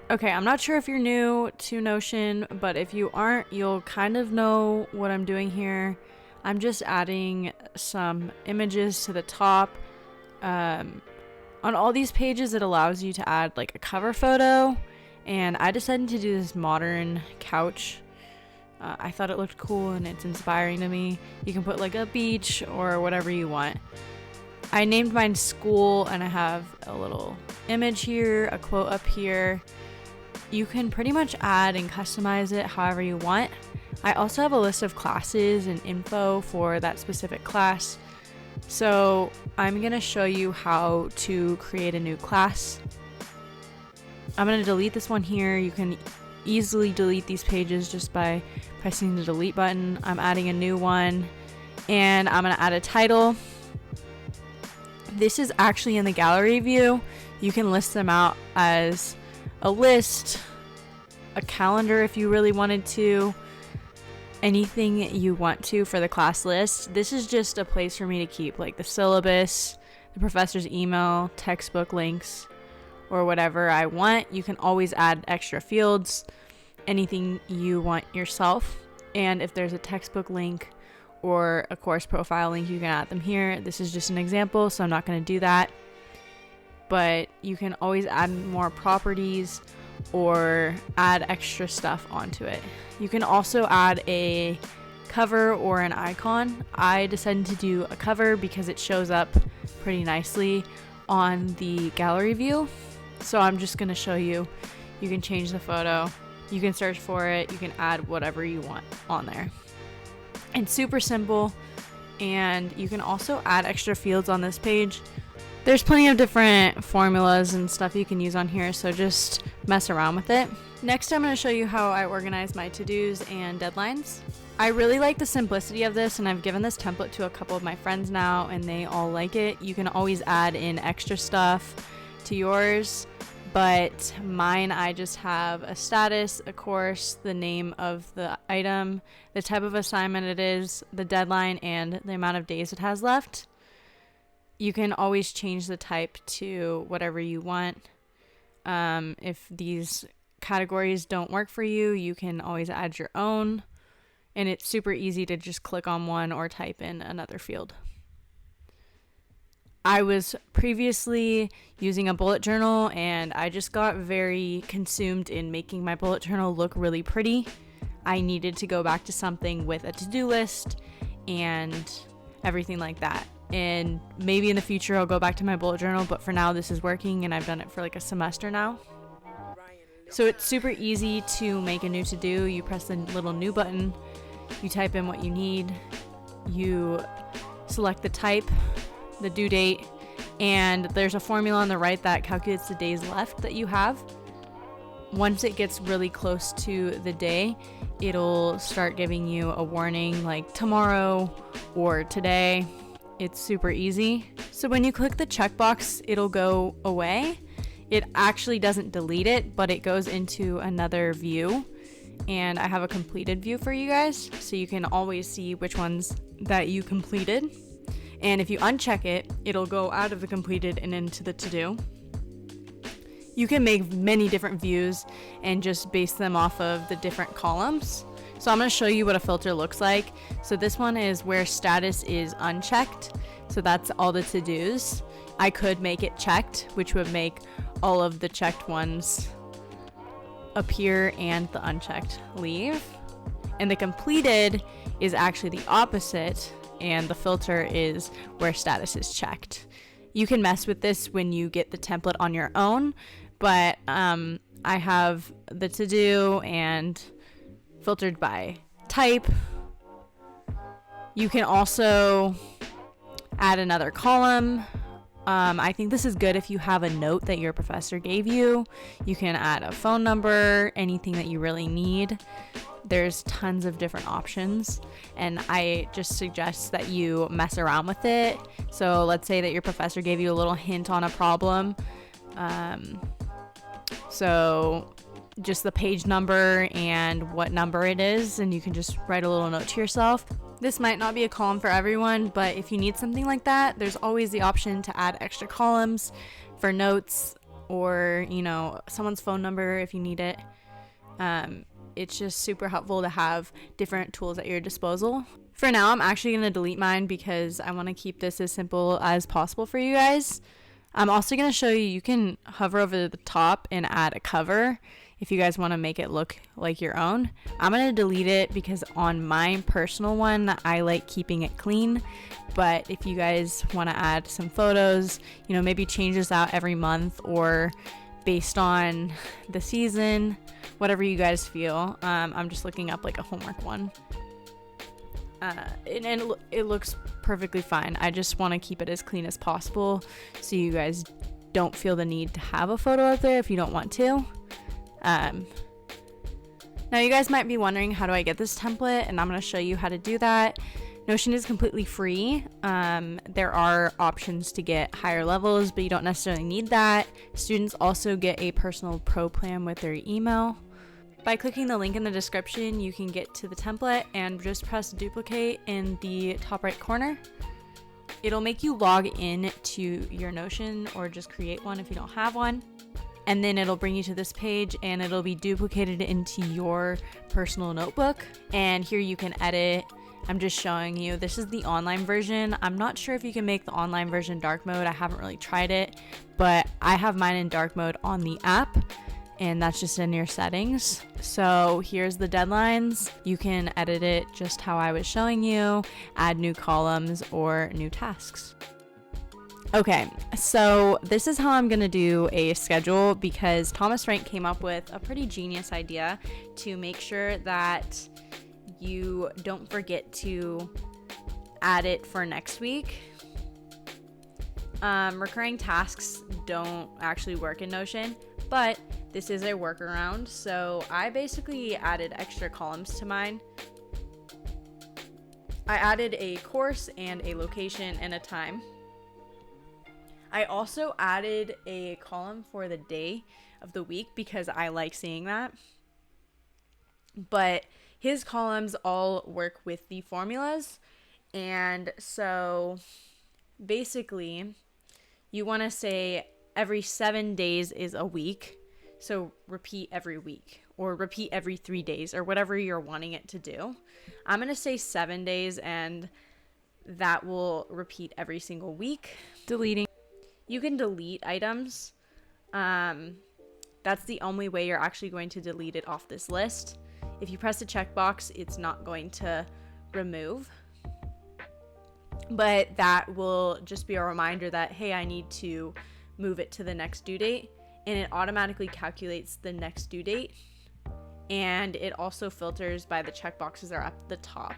Okay, I'm not sure if you're new to Notion, but if you aren't, you'll kind of know what I'm doing here. I'm just adding some images to the top. On all these pages, it allows you to add like a cover photo, and I decided to do this modern couch. I thought it looked cool and it's inspiring to me. You can put like a beach or whatever you want. I named mine school, and I have a little image here, a quote up here. You can pretty much add and customize it however you want. I also have a list of classes and info for that specific class. So I'm going to show you how to create a new class. I'm going to delete this one here. You can easily delete these pages just by pressing the delete button. I'm adding a new one, and I'm going to add a title. This is actually in the gallery view. You can list them out as a list, a calendar if you really wanted to, anything you want to for the class list. This is just a place for me to keep like the syllabus, the professor's email, textbook links, or whatever I want. You can always add extra fields, anything you want yourself. And if there's a textbook link or a course profile link, you can add them here. This is just an example, so I'm not going to do that. But you can always add more properties or add extra stuff onto it. You can also add a cover or an icon. I decided to do a cover because it shows up pretty nicely on the gallery view. So I'm just going to show you. You can change the photo, you can search for it, you can add whatever you want on there. It's super simple, and you can also add extra fields on this page. There's plenty of different formulas and stuff you can use on here, so just mess around with it. Next, I'm going to show you how I organize my to-dos and deadlines. I really like the simplicity of this, and I've given this template to a couple of my friends now, and they all like it. You can always add in extra stuff to yours, but mine, I just have a status, a course, the name of the item, the type of assignment it is, the deadline, and the amount of days it has left. You can always change the type to whatever you want. If these categories don't work for you, you can always add your own. And it's super easy to just click on one or type in another field. I was previously using a bullet journal, and I just got very consumed in making my bullet journal look really pretty. I needed to go back to something with a to-do list and everything like that. And maybe in the future I'll go back to my bullet journal, but for now this is working, and I've done it for like a semester now. So it's super easy to make a new to-do. You press the little new button, you type in what you need, you select the type, the due date, and there's a formula on the right that calculates the days left that you have. Once it gets really close to the day, it'll start giving you a warning like tomorrow or today. It's super easy. So when you click the checkbox, it'll go away. It actually doesn't delete it, but it goes into another view. And I have a completed view for you guys, so you can always see which ones that you completed. And if you uncheck it, it'll go out of the completed and into the to-do. You can make many different views and just base them off of the different columns. So I'm going to show you what a filter looks like. So this one is where status is unchecked. So that's all the to-dos. I could make it checked, which would make all of the checked ones appear and the unchecked leave. And the completed is actually the opposite, and the filter is where status is checked. You can mess with this when you get the template on your own, but I have the to-do and filtered by type. You can also add another column. I think this is good if you have a note that your professor gave you. You can add a phone number, anything that you really need. There's tons of different options, and I just suggest that you mess around with it. So let's say that your professor gave you a little hint on a problem. So just the page number and what number it is, and you can just write a little note to yourself. This might not be a column for everyone, but if you need something like that, there's always the option to add extra columns for notes or, you know, someone's phone number if you need it. It's just super helpful to have different tools at your disposal. For now, I'm actually going to delete mine because I want to keep this as simple as possible for you guys. I'm also going to show you can hover over the top and add a cover if you guys want to make it look like your own. I'm going to delete it because on my personal one, I like keeping it clean. But if you guys want to add some photos, you know, maybe change this out every month or based on the season, whatever you guys feel. I'm just looking up like a homework one. And it looks perfectly fine. I just want to keep it as clean as possible so you guys don't feel the need to have a photo out there if you don't want to. Now you guys might be wondering, how do I get this template? And I'm going to show you how to do that. Notion is completely free. There are options to get higher levels, but you don't necessarily need that. Students also get a personal pro plan with their email. By clicking the link in the description, you can get to the template and just press duplicate in the top right corner. It'll make you log in to your Notion or just create one if you don't have one. And then it'll bring you to this page and it'll be duplicated into your personal notebook. And here you can edit. I'm just showing you, this is the online version. I'm not sure if you can make the online version dark mode. I haven't really tried it, but I have mine in dark mode on the app. And that's just in your settings. So here's the deadlines. You can edit it just how I was showing you, add new columns or new tasks. Okay, so this is how I'm gonna do a schedule because Thomas Frank came up with a pretty genius idea to make sure that you don't forget to add it for next week. Recurring tasks don't actually work in Notion, but this is a workaround. So I basically added extra columns to mine. I added a course and a location and a time. I also added a column for the day of the week because I like seeing that. But his columns all work with the formulas. And so basically you want to say every 7 days is a week. So repeat every week or repeat every 3 days or whatever you're wanting it to do. I'm going to say 7 days and that will repeat every single week. Deleting. You can delete items. That's the only way you're actually going to delete it off this list. If you press the checkbox, it's not going to remove. But that will just be a reminder that, hey, I need to move it to the next due date. And it automatically calculates the next due date. And it also filters by the checkboxes that are at the top.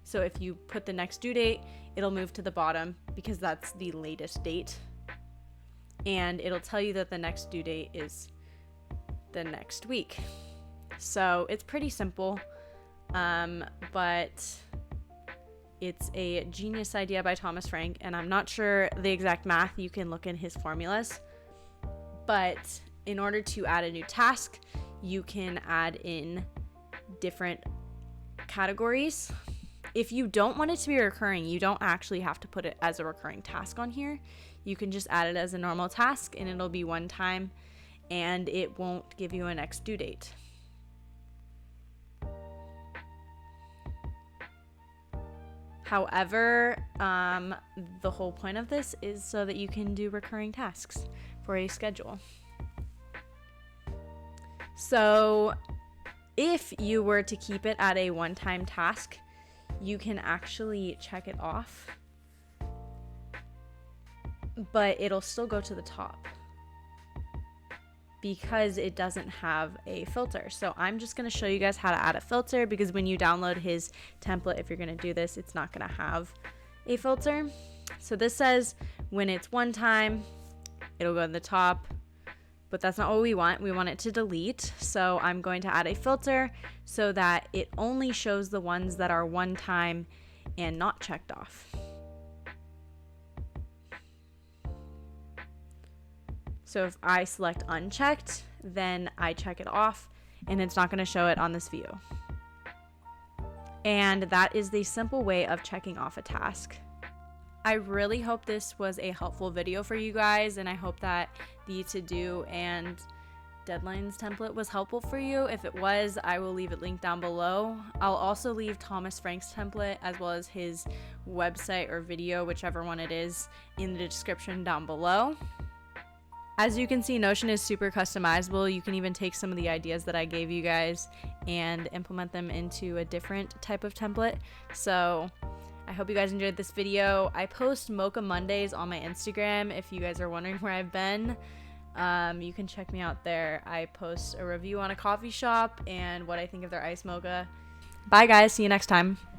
So if you put the next due date, it'll move to the bottom because that's the latest date. And it'll tell you that the next due date is the next week. So it's pretty simple, but it's a genius idea by Thomas Frank. And I'm not sure the exact math. You can look in his formulas. But in order to add a new task, you can add in different categories. If you don't want it to be recurring, you don't actually have to put it as a recurring task on here. You can just add it as a normal task and it'll be one time and it won't give you a next due date. However, the whole point of this is so that you can do recurring tasks for a schedule. So if you were to keep it at a one-time task, you can actually check it off, but it'll still go to the top because it doesn't have a filter. So I'm just going to show you guys how to add a filter because when you download his template, if you're going to do this, it's not going to have a filter. So this says when it's one time, it'll go to the top, but that's not what we want. We want it to delete. So I'm going to add a filter so that it only shows the ones that are one time and not checked off. So if I select unchecked, then I check it off and it's not going to show it on this view. And that is the simple way of checking off a task. I really hope this was a helpful video for you guys, and I hope that the to-do and deadlines template was helpful for you. If it was, I will leave it linked down below. I'll also leave Thomas Frank's template as well as his website or video, whichever one it is, in the description down below. As you can see, Notion is super customizable. You can even take some of the ideas that I gave you guys and implement them into a different type of template. So I hope you guys enjoyed this video. I post Mocha Mondays on my Instagram if you guys are wondering where I've been. You can check me out there. I post a review on a coffee shop and what I think of their iced mocha. Bye guys, see you next time.